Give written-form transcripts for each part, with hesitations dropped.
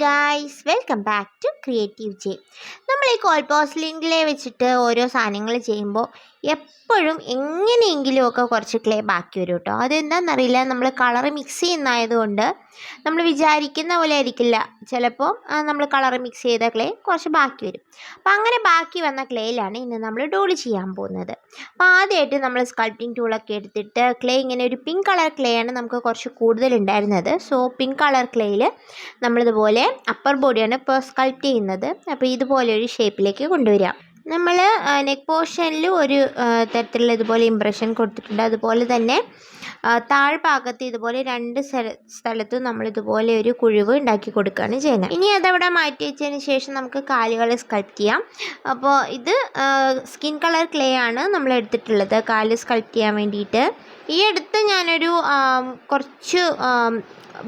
Guys, welcome back to creative J. നമ്മൾ ഈ കോൾപോസ്ലിൻ clay വെച്ചിട്ട് ഓരോ സാധനങ്ങൾ ചെയ്യുമ്പോൾ എപ്പോഴും എങ്ങനെയെങ്കിലുമൊക്കെ കുറച്ച് ക്ലേ ബാക്കി വരും കേട്ടോ. അതെന്താണെന്നറിയില്ല, നമ്മൾ കളറ് മിക്സ് ചെയ്യുന്നതായതുകൊണ്ട് നമ്മൾ വിചാരിക്കുന്ന പോലെ ആയിരിക്കില്ല. ചിലപ്പോൾ നമ്മൾ കളറ് മിക്സ് ചെയ്ത ക്ലേ കുറച്ച് ബാക്കി വരും. അപ്പോൾ അങ്ങനെ ബാക്കി വന്ന ക്ലേയിലാണ് ഇന്ന് നമ്മൾ ഡോളി ചെയ്യാൻ പോകുന്നത്. അപ്പോൾ ആദ്യമായിട്ട് നമ്മൾ സ്കൾപ്റ്റിംഗ് ടൂളൊക്കെ എടുത്തിട്ട് ക്ലേ ഇങ്ങനെ ഒരു പിങ്ക് കളർ ക്ലേ ആണ് നമുക്ക് കുറച്ച് കൂടുതൽ ഉണ്ടായിരുന്നത്. സോ പിങ്ക് കളർ ക്ലേയിൽ നമ്മളിതുപോലെ അപ്പർ ബോഡിയാണ് ഇപ്പോൾ സ്കൾപ്റ്റ് ചെയ്യുന്നത്. അപ്പോൾ ഇതുപോലെ ഒരു ഷേപ്പിലേക്ക് കൊണ്ടുവരാം. നമ്മൾ നെക്ക് പോർഷനിൽ ഒരു തരത്തിലുള്ള ഇതുപോലെ ഇംപ്രഷൻ കൊടുത്തിട്ടുണ്ട്. അതുപോലെ തന്നെ താഴ്ഭാഗത്ത് ഇതുപോലെ രണ്ട് സ്ഥലത്തും നമ്മളിതുപോലെ ഒരു കുഴിവ് ഉണ്ടാക്കി കൊടുക്കുകയാണ് ചെയ്യുന്നത്. ഇനി അതവിടെ മാറ്റി വെച്ചതിന് ശേഷം നമുക്ക് കാലുകൾ സ്കൾപ്റ്റ് ചെയ്യാം. അപ്പോൾ ഇത് സ്കിൻ കളർ ക്ലേ ആണ് നമ്മൾ എടുത്തിട്ടുള്ളത് കാല് സ്കൾപ്റ്റ് ചെയ്യാൻ വേണ്ടിയിട്ട്. ഈ അടുത്ത് ഞാനൊരു കുറച്ച്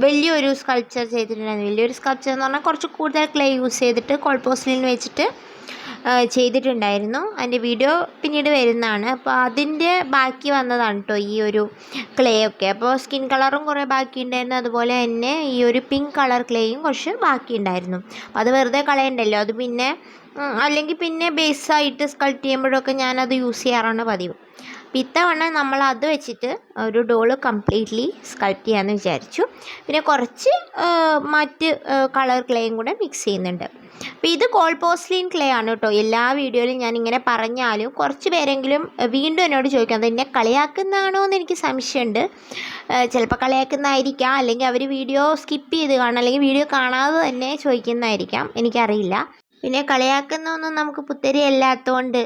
വലിയൊരു സ്കൾപ്ചർ ചെയ്തിട്ടുണ്ടായിരുന്നു. വലിയൊരു സ്കൾപ്ചർ എന്ന് പറഞ്ഞാൽ കുറച്ച് കൂടുതൽ ക്ലേ യൂസ് ചെയ്തിട്ട് കോൾപോസ്ലിൻ വെച്ചിട്ട് ചെയ്തിട്ടുണ്ടായിരുന്നു. അതിൻ്റെ വീഡിയോ പിന്നീട് വരുന്നതാണ്. അപ്പോൾ അതിൻ്റെ ബാക്കി വന്നതാണ് കേട്ടോ ഈ ഒരു ക്ലേ ഒക്കെ. അപ്പോൾ സ്കിൻ കളറും കുറേ ബാക്കി ഉണ്ടായിരുന്നു. അതുപോലെ തന്നെ ഈ ഒരു പിങ്ക് കളർ ക്ലേയും കുറച്ച് ബാക്കി ഉണ്ടായിരുന്നു. അപ്പോൾ അത് വെറുതെ കളയണ്ടല്ലോ. അത് പിന്നെ അല്ലെങ്കിൽ പിന്നെ ബേസായിട്ട് സ്കൾപ്റ്റ് ചെയ്യുമ്പോഴൊക്കെ ഞാനത് യൂസ് ചെയ്യാറാണ് പതിവ്. അപ്പോൾ ഇത്തവണ നമ്മൾ അത് വെച്ചിട്ട് ഒരു ഡോള് കംപ്ലീറ്റ്ലി സ്കൾപ്റ്റ് ചെയ്യാമെന്ന് വിചാരിച്ചു. പിന്നെ കുറച്ച് മറ്റ് കളർ ക്ലേയും കൂടെ മിക്സ് ചെയ്യുന്നുണ്ട്. അപ്പോൾ ഇത് കോൾപോസ്ലിൻ ക്ലേ ആണ് കേട്ടോ. എല്ലാ വീഡിയോയിലും ഞാനിങ്ങനെ പറഞ്ഞാലും കുറച്ച് പേരെങ്കിലും വീണ്ടും എന്നോട് ചോദിക്കുന്നത് എന്നെ കളിയാക്കുന്നതാണോ എന്ന് എനിക്ക് സംശയമുണ്ട്. ചിലപ്പോൾ കളിയാക്കുന്നതായിരിക്കാം, അല്ലെങ്കിൽ അവർ വീഡിയോ സ്കിപ്പ് ചെയ്ത് കാണാം, അല്ലെങ്കിൽ വീഡിയോ കാണാതെ തന്നെ ചോദിക്കുന്നതായിരിക്കാം, എനിക്കറിയില്ല. പിന്നെ കളിയാക്കുന്നതൊന്നും നമുക്ക് പുത്തരി അല്ലാത്തതുകൊണ്ട്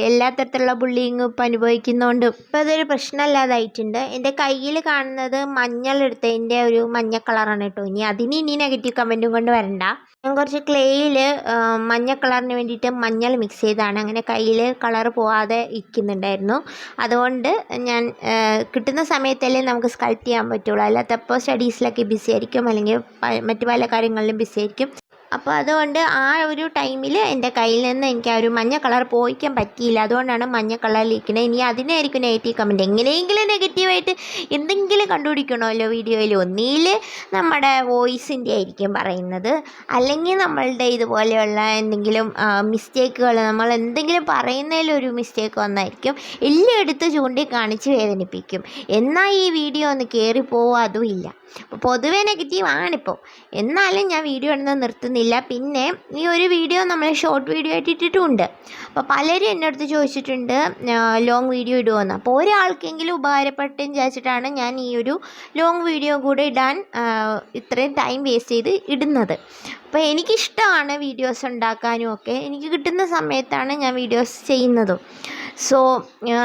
എല്ലാ തരത്തിലുള്ള ബുള്ളിങ് ഇപ്പം അനുഭവിക്കുന്നതുകൊണ്ട് ഇപ്പോൾ അതൊരു പ്രശ്നമല്ലാതായിട്ടുണ്ട്. എൻ്റെ കയ്യിൽ കാണുന്നത് മഞ്ഞൾ എടുത്തതിൻ്റെ ഒരു മഞ്ഞ കളറാണ് കേട്ടോ. ഇനി നെഗറ്റീവ് കമൻറ്റും കൊണ്ട് വരണ്ട. ഞാൻ കുറച്ച് ക്ലേയിൽ മഞ്ഞ കളറിന് വേണ്ടിയിട്ട് മഞ്ഞൾ മിക്സ് ചെയ്താണ്. അങ്ങനെ കയ്യിൽ കളർ പോവാതെ ഇരിക്കുന്നുണ്ടായിരുന്നു. അതുകൊണ്ട് ഞാൻ കിട്ടുന്ന സമയത്തല്ലേ നമുക്ക് സ്കൾപ്റ്റ് ചെയ്യാൻ പറ്റുള്ളൂ. അല്ലാത്തപ്പോൾ സ്റ്റഡീസിലൊക്കെ ബിസി ആയിരിക്കും, അല്ലെങ്കിൽ മറ്റു പല കാര്യങ്ങളിലും ബിസി ആയിരിക്കും. അപ്പോൾ അതുകൊണ്ട് ആ ഒരു ടൈമിൽ എൻ്റെ കയ്യിൽ നിന്ന് എനിക്ക് ആ ഒരു മഞ്ഞ കളർ പോയിക്കാൻ പറ്റിയില്ല. അതുകൊണ്ടാണ് മഞ്ഞ കളറിലിരിക്കുന്നത്. ഇനി അതിനായിരിക്കും നെഗറ്റീവ് കമൻറ്റ്. എങ്ങനെയെങ്കിലും നെഗറ്റീവായിട്ട് എന്തെങ്കിലും കണ്ടുപിടിക്കണമല്ലോ വീഡിയോയിൽ. ഒന്നിൽ നമ്മുടെ വോയിസിൻ്റെ ആയിരിക്കും പറയുന്നത്, അല്ലെങ്കിൽ നമ്മളുടെ ഇതുപോലെയുള്ള എന്തെങ്കിലും മിസ്റ്റേക്കുകൾ, നമ്മൾ എന്തെങ്കിലും പറയുന്നതിലൊരു മിസ്റ്റേക്ക് വന്നായിരിക്കും. എല്ലാം എടുത്ത് ചൂണ്ടിക്കാണിച്ച് വേദനിപ്പിക്കും. എന്നാൽ ഈ വീഡിയോ ഒന്ന് കയറിപ്പോവുക അതും ഇല്ല. അപ്പോൾ പൊതുവേ നെഗറ്റീവാണിപ്പോൾ. എന്നാലും ഞാൻ വീഡിയോ ഇടുന്നത് നിർത്തുന്നില്ല. പിന്നെ ഈ ഒരു വീഡിയോ നമ്മൾ ഷോർട്ട് വീഡിയോ ആയിട്ട് ഇട്ടിട്ടുമുണ്ട്. അപ്പോൾ പലരും എൻ്റെ അടുത്ത് ചോദിച്ചിട്ടുണ്ട് ലോങ് വീഡിയോ ഇടുമെന്ന്. അപ്പോൾ ഒരാൾക്കെങ്കിലും ഉപകാരപ്പെട്ടെന്ന് വിചാരിച്ചിട്ടാണ് ഞാൻ ഈ ഒരു ലോങ് വീഡിയോ കൂടെ ഇടാൻ ഇത്രയും ടൈം വേസ്റ്റ് ചെയ്ത് ഇടുന്നത്. അപ്പോൾ എനിക്കിഷ്ടമാണ് വീഡിയോസ് ഉണ്ടാക്കാനും ഒക്കെ. എനിക്ക് കിട്ടുന്ന സമയത്താണ് ഞാൻ വീഡിയോസ് ചെയ്യുന്നതും. സോ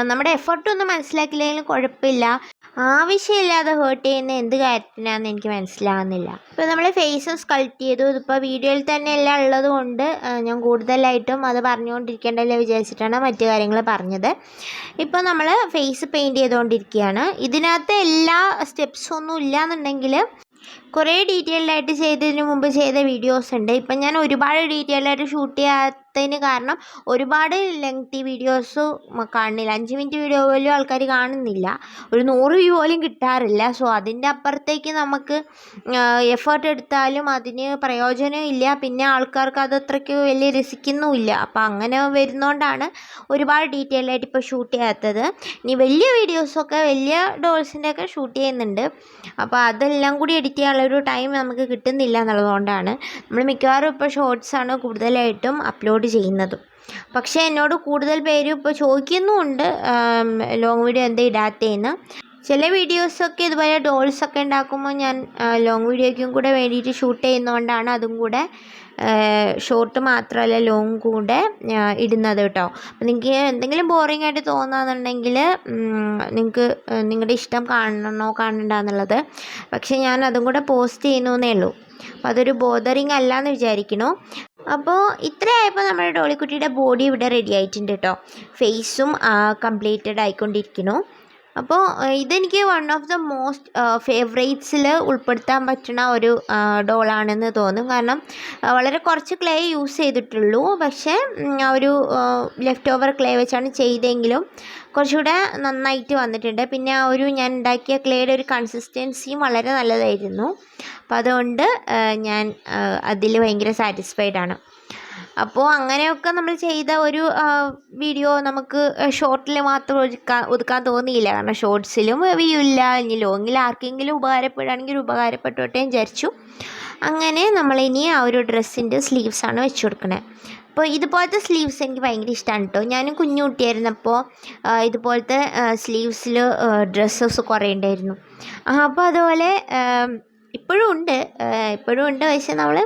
നമ്മുടെ എഫർട്ടൊന്നും മനസ്സിലാക്കില്ലെങ്കിലും കുഴപ്പമില്ല. ആവശ്യമില്ലാതെ ഹേർട്ട് ചെയ്യുന്ന എന്ത് കാര്യത്തിനാണെന്ന് എനിക്ക് മനസ്സിലാകുന്നില്ല. ഇപ്പോൾ നമ്മൾ ഫേസ് സ്കൾപ്റ്റ് ചെയ്തു. ഇതിപ്പോൾ വീഡിയോയിൽ തന്നെ എല്ലാം ഉള്ളത് കൊണ്ട് ഞാൻ കൂടുതലായിട്ടും അത് പറഞ്ഞുകൊണ്ടിരിക്കേണ്ടല്ലോ വിചാരിച്ചിട്ടാണ് മറ്റു കാര്യങ്ങൾ പറഞ്ഞത്. ഇപ്പോൾ നമ്മൾ ഫേസ് പെയിൻറ്റ് ചെയ്തുകൊണ്ടിരിക്കുകയാണ്. ഇതിനകത്ത് എല്ലാ സ്റ്റെപ്സൊന്നും ഇല്ലയെന്നുണ്ടെങ്കിൽ കുറേ ഡീറ്റെയിൽഡായിട്ട് ചെയ്തതിന് മുമ്പ് ചെയ്ത വീഡിയോസ് ഉണ്ട്. ഇപ്പം ഞാൻ ഒരുപാട് ഡീറ്റെയിൽഡായിട്ട് ഷൂട്ട് ചെയ്യാത്തതിന് കാരണം ഒരുപാട് ലെങ്തി വീഡിയോസ് കാണുന്നില്ല. 5 മിനിറ്റ് വീഡിയോ പോലും ആൾക്കാർ കാണുന്നില്ല. ഒരു 100 വ്യൂ പോലും കിട്ടാറില്ല. സോ അതിൻ്റെ അപ്പുറത്തേക്ക് നമുക്ക് എഫേർട്ട് എടുത്താലും അതിന് പ്രയോജനം ഇല്ല. പിന്നെ ആൾക്കാർക്ക് അത് അത്രയ്ക്ക് വലിയ രസിക്കുന്നുമില്ല. അപ്പോൾ അങ്ങനെ വരുന്നതുകൊണ്ടാണ് ഒരുപാട് ഡീറ്റെയിൽഡായിട്ട് ഇപ്പോൾ ഷൂട്ട് ചെയ്യാത്തത്. ഇനി വലിയ വീഡിയോസൊക്കെ വലിയ ഡോൾസിൻ്റെ ഒക്കെ ഷൂട്ട് ചെയ്യുന്നുണ്ട്. അപ്പോൾ അതെല്ലാം കൂടി എഡിറ്റ് ചെയ്യാനുള്ളൊരു ടൈം നമുക്ക് കിട്ടുന്നില്ല എന്നുള്ളതുകൊണ്ടാണ് നമ്മൾ മിക്കവാറും ഇപ്പോൾ ഷോർട്സാണ് കൂടുതലായിട്ടും അപ്ലോഡ് ചെയ്യുന്നതും. പക്ഷേ എന്നോട് കൂടുതൽ പേരും ഇപ്പോൾ ചോദിക്കുന്നുമുണ്ട് ലോങ് വീഡിയോ എന്താ ഇടാത്തതെന്ന്. ചില വീഡിയോസൊക്കെ ഇതുപോലെ ഡോൾസൊക്കെ ഉണ്ടാക്കുമ്പോൾ ഞാൻ ലോങ് വീഡിയോയ്ക്കും കൂടെ വേണ്ടിയിട്ട് ഷൂട്ട് ചെയ്യുന്നതുകൊണ്ടാണ് അതും കൂടെ ഷോർട്ട് മാത്രമല്ല ലോങ് കൂടെ ഇടുന്നത് കേട്ടോ. അപ്പോൾ നിങ്ങൾക്ക് എന്തെങ്കിലും ബോറിംഗ് ആയിട്ട് തോന്നുകയാണെന്നുണ്ടെങ്കിൽ നിങ്ങൾക്ക് നിങ്ങളുടെ ഇഷ്ടം കാണണോ കാണണ്ടെന്നുള്ളത്. പക്ഷേ ഞാൻ അതും കൂടെ പോസ്റ്റ് ചെയ്യുന്നേ ഉള്ളൂ. അപ്പോൾ അതൊരു ബോദറിങ് അല്ല എന്ന് വിചാരിക്കണു. അപ്പോൾ ഇത്രയായപ്പോൾ നമ്മുടെ ഡോളിക്കുട്ടിയുടെ ബോഡി ഇവിടെ റെഡി ആയിട്ടുണ്ട് കേട്ടോ. ഫേസും കംപ്ലീറ്റഡ് ആയിക്കൊണ്ടിരിക്കുന്നു. അപ്പോൾ ഇതെനിക്ക് വൺ ഓഫ് ദ മോസ്റ്റ് ഫേവറേറ്റ്സിൽ ഉൾപ്പെടുത്താൻ പറ്റുന്ന ഒരു ഡോളാണെന്ന് തോന്നും. കാരണം വളരെ കുറച്ച് ക്ലേ യൂസ് ചെയ്തിട്ടുള്ളൂ. പക്ഷേ ആ ഒരു ലെഫ്റ്റ് ഓവർ ക്ലേ വെച്ചാണ് ചെയ്തെങ്കിലും കുറച്ചുകൂടെ നന്നായിട്ട് വന്നിട്ടുണ്ട്. പിന്നെ ആ ഒരു ഞാൻ ഉണ്ടാക്കിയ ക്ലേയുടെ ഒരു കൺസിസ്റ്റൻസിയും വളരെ നല്ലതായിരുന്നു. അപ്പോൾ അതുകൊണ്ട് ഞാൻ അതിൽ ഭയങ്കര സാറ്റിസ്ഫൈഡ് ആണ്. അപ്പോൾ അങ്ങനെയൊക്കെ നമ്മൾ ചെയ്ത ഒരു വീഡിയോ നമുക്ക് ഷോർട്ടിൽ മാത്രം ഒതുക്കാൻ തോന്നിയില്ല. കാരണം ഷോർട്സിലും വ്യൂ ഇല്ല, ഇനി ലോങ്ങിൽ ആർക്കെങ്കിലും ഉപകാരപ്പെടുകയാണെങ്കിൽ ഉപകാരപ്പെട്ടോട്ടെ വിചാരിച്ചു. അങ്ങനെ നമ്മളിനി ആ ഒരു ഡ്രസ്സിൻ്റെ സ്ലീവ്സാണ് വെച്ച് കൊടുക്കണേ. അപ്പോൾ ഇതുപോലത്തെ സ്ലീവ്സ് എനിക്ക് ഭയങ്കര ഇഷ്ടമാണ് കേട്ടോ. ഞാനും കുഞ്ഞു കുട്ടിയായിരുന്നപ്പോൾ ഇതുപോലത്തെ സ്ലീവ്സിൽ ഡ്രസ്സസ് കുറേ ഉണ്ടായിരുന്നു. അപ്പോൾ അതുപോലെ ഇപ്പോഴും ഉണ്ട്. പക്ഷേ നമ്മൾ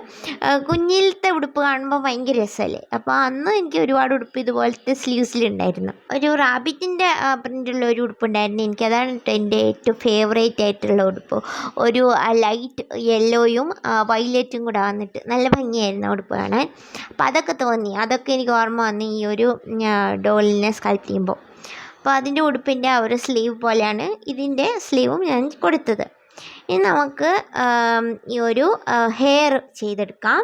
കുഞ്ഞിലത്തെ ഉടുപ്പ് കാണുമ്പോൾ ഭയങ്കര രസമല്ലേ. അപ്പോൾ അന്ന് എനിക്ക് ഒരുപാട് ഉടുപ്പ് ഇതുപോലത്തെ സ്ലീവ്സിലുണ്ടായിരുന്നു. ഒരു റാബിറ്റിൻ്റെ പ്രിൻ്റുള്ള ഒരു ഉടുപ്പുണ്ടായിരുന്നു. എനിക്കതാണ് എൻ്റെ ഏറ്റവും ഫേവറേറ്റ് ആയിട്ടുള്ള ഉടുപ്പ്. ഒരു ലൈറ്റ് യെല്ലോയും വയലറ്റും കൂടെ വന്നിട്ട് നല്ല ഭംഗിയായിരുന്നു ഉടുപ്പ് കാണാൻ. അപ്പോൾ അതൊക്കെ എനിക്ക് ഓർമ്മ വന്നു ഈ ഒരു ഡോളിനെ സ്കൾപ്റ്റ് ചെയ്യുമ്പോൾ. അപ്പോൾ അതിൻ്റെ ഉടുപ്പിൻ്റെ ആ ഒരു സ്ലീവ് പോലെയാണ് ഇതിൻ്റെ സ്ലീവും ഞാൻ കൊടുത്തത്. ഇനി നമുക്ക് ഈ ഒരു ഹെയർ ചെയ്തെടുക്കാം.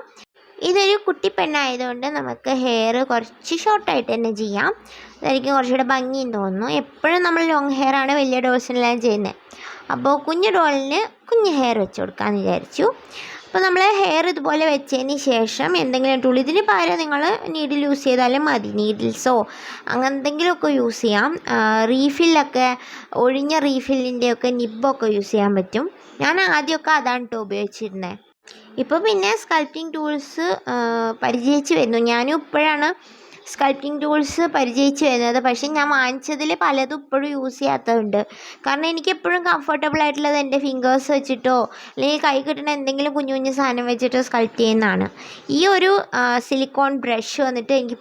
ഇതൊരു കുട്ടി പെണ്ണായതുകൊണ്ട് നമുക്ക് ഹെയർ കുറച്ച് ഷോർട്ടായിട്ട് തന്നെ ചെയ്യാം. അതായിരിക്കും കുറച്ചുകൂടെ ഭംഗിയും തോന്നുന്നു. എപ്പോഴും നമ്മൾ ലോങ് ഹെയർ ആണ് വലിയ ഡോൾസിനെല്ലാം ചെയ്യുന്നത്. അപ്പോൾ കുഞ്ഞു ഡോളിന് കുഞ്ഞ് ഹെയർ വെച്ച് കൊടുക്കാമെന്ന് വിചാരിച്ചു. അപ്പോൾ നമ്മൾ ഹെയർ ഇതുപോലെ വെച്ചതിന് ശേഷം എന്തെങ്കിലും ടൂൾ, ഇതിന് പകരം നിങ്ങൾ നീഡിൽ യൂസ് ചെയ്താലും മതി. നീഡിൽസോ അങ്ങനെ എന്തെങ്കിലുമൊക്കെ യൂസ് ചെയ്യാം. റീഫില്ലൊക്കെ ഒഴിഞ്ഞ റീഫില്ലിൻ്റെയൊക്കെ നിബ്ബൊക്കെ യൂസ് ചെയ്യാൻ പറ്റും. ഞാൻ ആദ്യമൊക്കെ അതാണ് കേട്ടോ ഉപയോഗിച്ചിരുന്നത്. ഇപ്പോൾ പിന്നെ സ്കൾപ്റ്റിംഗ് ടൂൾസ് പരിചയിച്ച് വരുന്നു. ഞാനും ഇപ്പോഴാണ് സ്കൾപ്റ്റിംഗ് ടൂൾസ് പരിചയിച്ച് വരുന്നത്. പക്ഷേ ഞാൻ വാങ്ങിച്ചതിൽ പലതും ഇപ്പോഴും യൂസ് ചെയ്യാത്തതുണ്ട്. കാരണം എനിക്കെപ്പോഴും കംഫർട്ടബിൾ ആയിട്ടുള്ളത് എൻ്റെ ഫിംഗേഴ്സ് വെച്ചിട്ടോ അല്ലെങ്കിൽ കൈ കിട്ടുന്ന എന്തെങ്കിലും കുഞ്ഞു കുഞ്ഞു സാധനം വെച്ചിട്ടോ സ്കൾപ്റ്റ് ചെയ്യുന്നതാണ്. ഈ ഒരു സിലിക്കോൺ ബ്രഷ് വന്നിട്ട് എനിക്ക്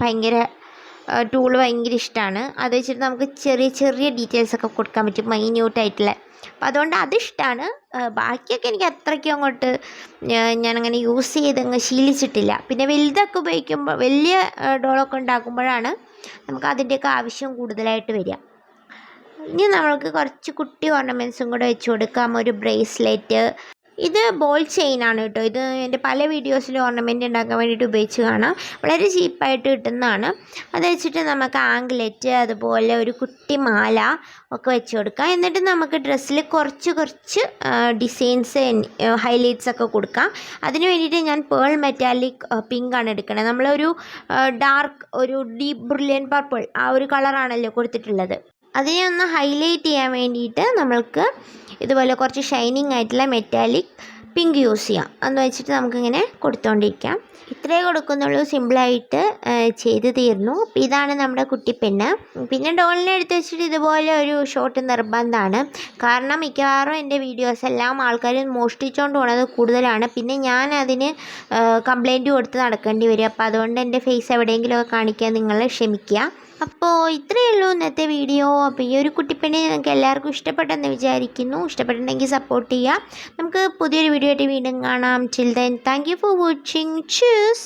ടൂൾ ഭയങ്കര ഇഷ്ടമാണ്. അത് വെച്ചിട്ട് നമുക്ക് ചെറിയ ചെറിയ ഡീറ്റെയിൽസൊക്കെ കൊടുക്കാൻ പറ്റും, മൈന്യൂട്ടായിട്ടുള്ള. അപ്പോൾ അതുകൊണ്ട് അതിഷ്ടമാണ്. ബാക്കിയൊക്കെ എനിക്ക് അത്രയ്ക്കും അങ്ങോട്ട് ഞാനങ്ങനെ യൂസ് ചെയ്തങ്ങ് ശീലിച്ചിട്ടില്ല. പിന്നെ വലുതൊക്കെ ഉപയോഗിക്കുമ്പോൾ, വലിയ ഡോളൊക്കെ ഉണ്ടാക്കുമ്പോഴാണ് നമുക്ക് അതിൻ്റെയൊക്കെ ആവശ്യം കൂടുതലായിട്ട് വരിക. ഇനി നമ്മൾക്ക് കുറച്ച് കുട്ടി ഓർണമെൻറ്റ്സും കൂടെ വെച്ച് കൊടുക്കാം. ഒരു ബ്രേസ്ലെറ്റ്. ഇത് ബോൾ ചെയിനാണ് കേട്ടോ. ഇത് എൻ്റെ പല വീഡിയോസിൽ ഓർണമെൻറ്റ് ഉണ്ടാക്കാൻ വേണ്ടിയിട്ട് ഉപയോഗിച്ച് കാണാം. വളരെ ചീപ്പായിട്ട് കിട്ടുന്നതാണ്. അത് വെച്ചിട്ട് നമുക്ക് ആംഗ്ലെറ്റ്, അതുപോലെ ഒരു കുട്ടി മാല ഒക്കെ വെച്ച് കൊടുക്കാം. എന്നിട്ട് നമുക്ക് ഡ്രസ്സിൽ കുറച്ച് ഡിസൈൻസ്, ഹൈലൈറ്റ്സ് ഒക്കെ കൊടുക്കാം. അതിന് വേണ്ടിയിട്ട് ഞാൻ പേൾ മെറ്റാലിക് പിങ്ക് ആണ് എടുക്കുന്നത്. നമ്മളൊരു ഒരു ഡീപ്പ് ബ്രില്യൻ പർപ്പിൾ ആ ഒരു കളറാണല്ലോ കൊടുത്തിട്ടുള്ളത്. അതിനെ ഒന്ന് ഹൈലൈറ്റ് ചെയ്യാൻ വേണ്ടിയിട്ട് നമ്മൾക്ക് ഇതുപോലെ കുറച്ച് ഷൈനിങ് ആയിട്ടുള്ള മെറ്റാലിക് പിങ്ക് യൂസ് ചെയ്യാം. എന്ന് വെച്ചിട്ട് നമുക്കിങ്ങനെ കൊടുത്തുകൊണ്ടിരിക്കാം. ഇത്രയേ കൊടുക്കുന്നുള്ളൂ. സിമ്പിളായിട്ട് ചെയ്ത് തീർന്നു. അപ്പോൾ ഇതാണ് നമ്മുടെ കുട്ടിപ്പെണ്ണ്. പിന്നെ ഡോളിനെ എടുത്ത് വെച്ചിട്ട് ഇതുപോലെ ഒരു ഷോട്ട് നിർബന്ധമാണ്. കാരണം മിക്കവാറും എൻ്റെ വീഡിയോസ് എല്ലാം ആൾക്കാർ മോഷ്ടിച്ചുകൊണ്ട് പോകുന്നത് കൂടുതലാണ്. പിന്നെ ഞാൻ അതിന് കംപ്ലൈൻറ്റ് കൊടുത്ത് നടക്കേണ്ടി വരും. അപ്പോൾ അതുകൊണ്ട് എൻ്റെ ഫേസ് എവിടെയെങ്കിലുമൊക്കെ കാണിക്കാൻ നിങ്ങൾ ക്ഷമിക്കുക. അപ്പോൾ ഇത്രയേ ഉള്ളൂ ഇന്നത്തെ വീഡിയോ. അപ്പോൾ ഈ ഒരു കുട്ടിപ്പെണ്ണെ നിങ്ങൾക്ക് എല്ലാവർക്കും ഇഷ്ടപ്പെട്ടെന്ന് വിചാരിക്കുന്നു. ഇഷ്ടപ്പെട്ടിട്ടുണ്ടെങ്കിൽ സപ്പോർട്ട് ചെയ്യുക. നമുക്ക് പുതിയൊരു വീഡിയോ ആയിട്ട് വീണ്ടും കാണാം. Till then thank you for watching. Choose.